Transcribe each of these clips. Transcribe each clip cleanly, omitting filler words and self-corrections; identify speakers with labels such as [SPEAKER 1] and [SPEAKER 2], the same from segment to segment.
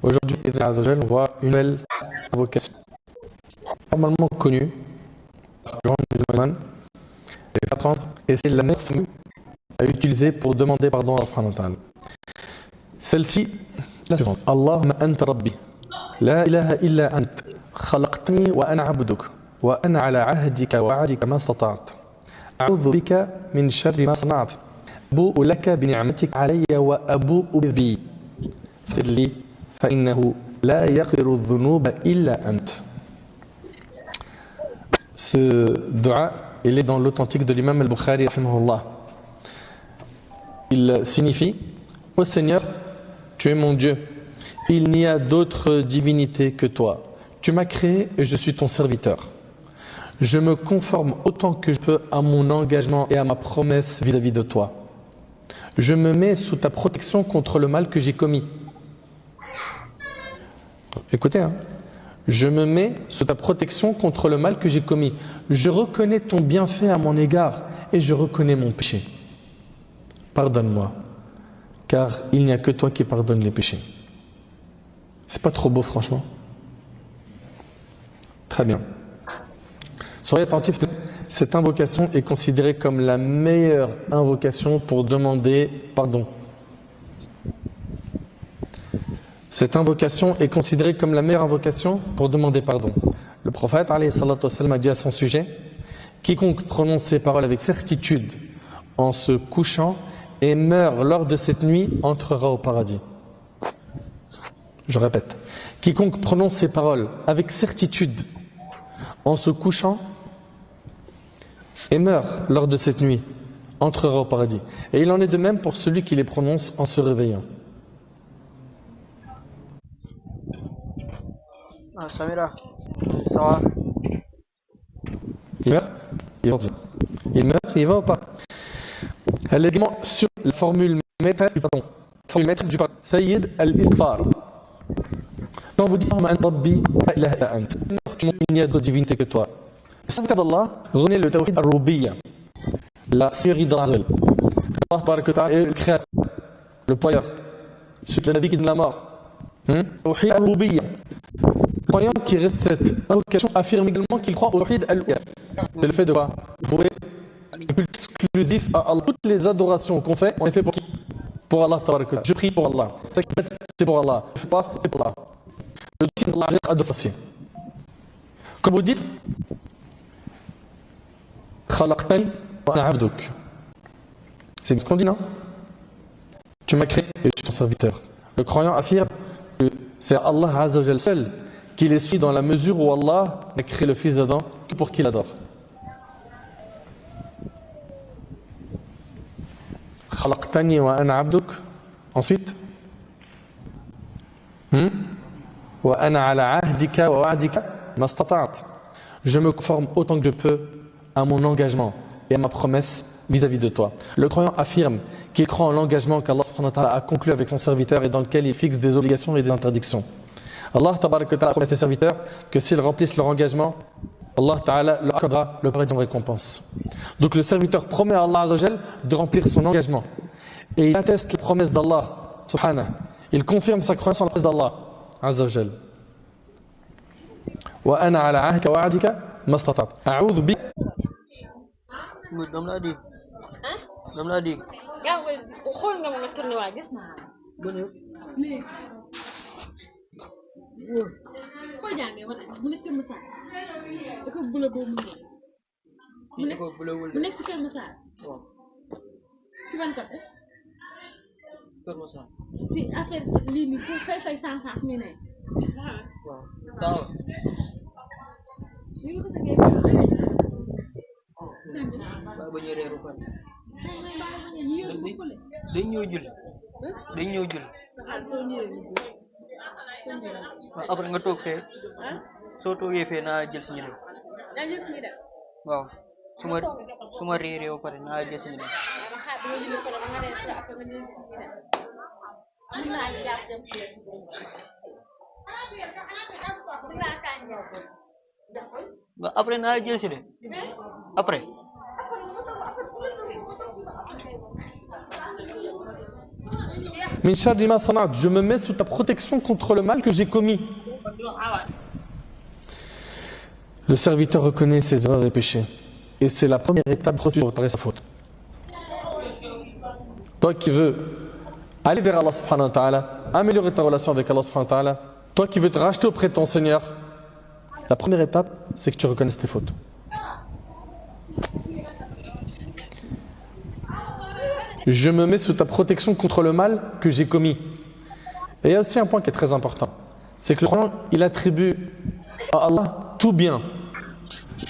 [SPEAKER 1] Aujourd'hui, on voit une nouvelle invocation, normalement connue, grande musulmane, et apprendre, et c'est la meilleure formule à utiliser pour demander pardon à Allah subhanahu wa ta'ala. Celle-ci, la suivante. Allahumma anta rabbi, la ilaha illa ant, khalaqtani wa ana abduk, wa ana ala ahdika wa wa'dika ma stata'at. A'udhu bika min sharri ma sana'at. أبوء لك بنعمتك علي وأبوء بذنبي اغفر لي فإنه لا يغفر الذنوب إلا أنت. Ce dua, il est dans l'authentique de l'imam al-Bukhari rahimahullah. Il signifie: Ô Seigneur, tu es mon Dieu, il n'y a d'autre divinité que toi. Tu m'as créé et je suis ton serviteur. Je me conforme autant que je peux à mon engagement et à ma promesse vis-à-vis de toi. Je me mets sous ta protection contre le mal que j'ai commis. Écoutez, je me mets sous ta protection contre le mal que j'ai commis. Je reconnais ton bienfait à mon égard et je reconnais mon péché. Pardonne-moi, car il n'y a que toi qui pardonnes les péchés. C'est pas trop beau, franchement? Très bien. Soyez attentifs. Cette invocation est considérée comme la meilleure invocation pour demander pardon. Cette invocation est considérée comme la meilleure invocation pour demander pardon. Le prophète alayhi salatu wassalam a dit à son sujet: quiconque prononce ces paroles avec certitude en se couchant et meurt lors de cette nuit entrera au paradis. Je répète, quiconque prononce ces paroles avec certitude en se couchant et meurt lors de cette nuit entrera au paradis. Et il en est de même pour celui qui les prononce en se réveillant.
[SPEAKER 2] Samira, ça va?
[SPEAKER 1] Il meurt, il va. Il meurt, il va au paradis. Elle est également sur la formule maîtresse du pardon. Formule maîtresse du pardon. Sayyid al-Istighfar. Quand vous dites Rabbi, la ilaha illa ant, il n'y a d'autre divinité que toi. Serviteur d'Allah, renaît le tawhid al-Rubiyya, la série d'Allah. Allah tabaraka ta'ala est le créateur, le poilleur, celui qui a la vie qui donne la mort. Tawhid al-Rubiyya. Le croyant qui reste cette invocation affirme également qu'il croit au tawhid al-Rubiyya. C'est le fait de quoi? Vouer un culte exclusif à Allah. Toutes les adorations qu'on fait, on les fait pour qui? Pour Allah tabaraka ta'ala. Je prie pour Allah. C'est pour Allah. Je fais pas, c'est pour Allah. Le signe d'Allah est associé. Comme vous dites, Khalaqtani wa ana abduk. C'est ce qu'on dit, non? Tu m'as créé et je suis ton serviteur. Le croyant affirme que c'est Allah Azza wa Jal seul qui les suit dans la mesure où Allah a créé le fils d'Adam que pour qu'il adore. Khalaqtani wa ana abduk. Ensuite, wa ana ala ahdika wa wa'dika mastata'at. Je me conforme autant que je peux à mon engagement et à ma promesse vis-à-vis de toi. Le croyant affirme qu'il croit en l'engagement qu'Allah subhanahu wa ta'ala a conclu avec son serviteur et dans lequel il fixe des obligations et des interdictions. Allah tabaraka ta'ala promet à ses serviteurs que s'ils remplissent leur engagement, Allah ta'ala leur accordera le paradis en récompense. Donc le serviteur promet à Allah Azza wa Jal de remplir son engagement et il atteste la promesse d'Allah subhanahu. Il confirme sa croyance en la promesse d'Allah Azza wa Jal. Wa ana ala ahdika wa wa'dika mastata'at. A'udhu bi
[SPEAKER 2] dam laa dégg. dam laa dégg.
[SPEAKER 3] yaa ngi xool nga ma nga tourné waa gis naa
[SPEAKER 2] ba ñëw.
[SPEAKER 3] léegi foo jàngee wala mu nekk Kër Massar école bula boobu mu nekk mu nekk si Kër Massar
[SPEAKER 2] waaw.
[SPEAKER 3] si ban côté
[SPEAKER 2] Kër Massar.
[SPEAKER 3] si affaire lii nii pour fay sànq mi ne
[SPEAKER 2] waaw. daaw.
[SPEAKER 3] ñu ko sa ngay
[SPEAKER 2] waaw ba ñu reeru fan.
[SPEAKER 3] ñu
[SPEAKER 2] dañ ñëw julli. dañ ñëw julli.
[SPEAKER 3] soo ñëwee
[SPEAKER 2] waaw après nga toog fee. soo toogee fee naa jël si ñu dem.
[SPEAKER 3] daa jël si ñu dem
[SPEAKER 2] waaw su ma réeree ba pare naa jël si ñu dem.
[SPEAKER 3] ma xaar dama julli ko dama nga rees la après nga jël si ñu dem mën naa jàpp dem
[SPEAKER 2] waaw après naa jël si de après.
[SPEAKER 1] Min sharri ma sana'tu, je me mets sous ta protection contre le mal que j'ai commis. Le serviteur reconnaît ses erreurs et péchés. Et c'est la première étape pour réparer sa faute. Toi qui veux aller vers Allah subhanahu wa ta'ala, améliorer ta relation avec Allah subhanahu wa ta'ala, toi qui veux te racheter auprès de ton Seigneur, la première étape, c'est que tu reconnaisses tes fautes. Je me mets sous ta protection contre le mal que j'ai commis. Et il y a aussi un point qui est très important. C'est que le Coran, il attribue à Allah tout bien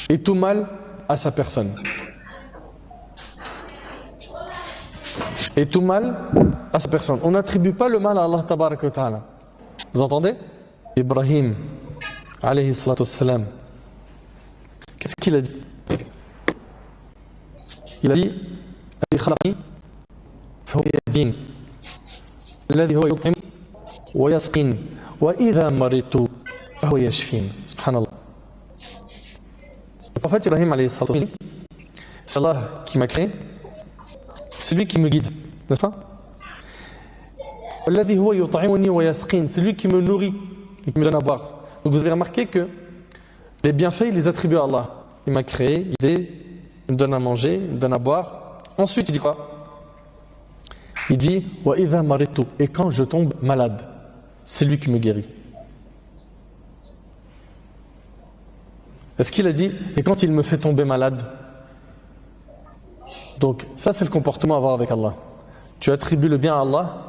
[SPEAKER 1] et tout mal à sa personne. Et tout mal à sa personne. On n'attribue pas le mal à Allah tabaraka wa ta'ala. Vous entendez? Ibrahim, alayhi salatu wassalam, qu'est-ce qu'il a dit? Il a dit الذي خلقني فهو يهدين الذي هو يطعم ويسقين وإذا مرضت فهو يشفين. Subhanallah. Le prophète Ibrahim alayhi salatu wassalam, c'est Allah qui m'a créé, c'est lui qui me guide, n'est-ce pas? الذي هو يطعمني ويسقين, c'est lui qui me nourrit et qui me donne à boire. Donc vous avez remarqué que les bienfaits, il les attribue à Allah. Il m'a créé, guidé, il me donne à manger, il me donne à boire. Ensuite, il dit quoi? Il dit وَإِذَا مَرِضْتُ, et quand je tombe malade, c'est lui qui me guérit. Est-ce qu'il a dit et quand il me fait tomber malade? Donc ça, c'est le comportement à avoir avec Allah. Tu attribues le bien à Allah.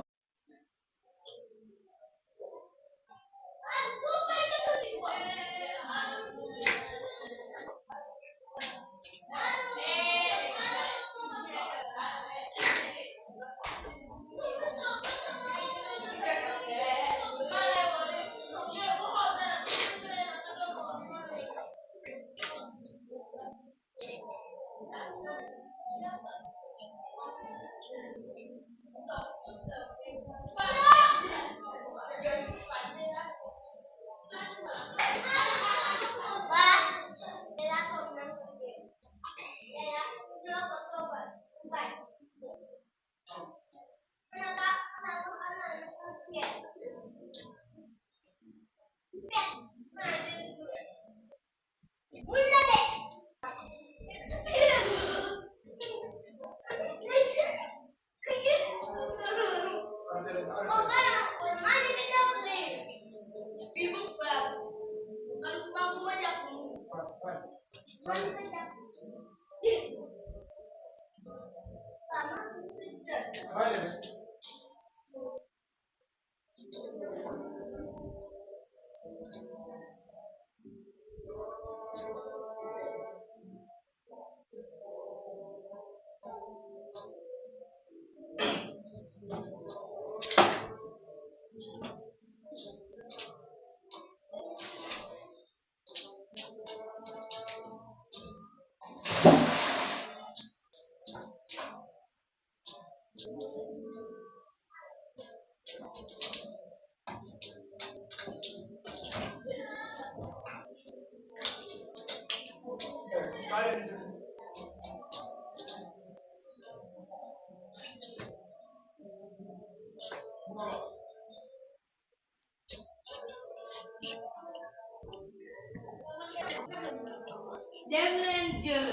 [SPEAKER 3] Dem leen jël.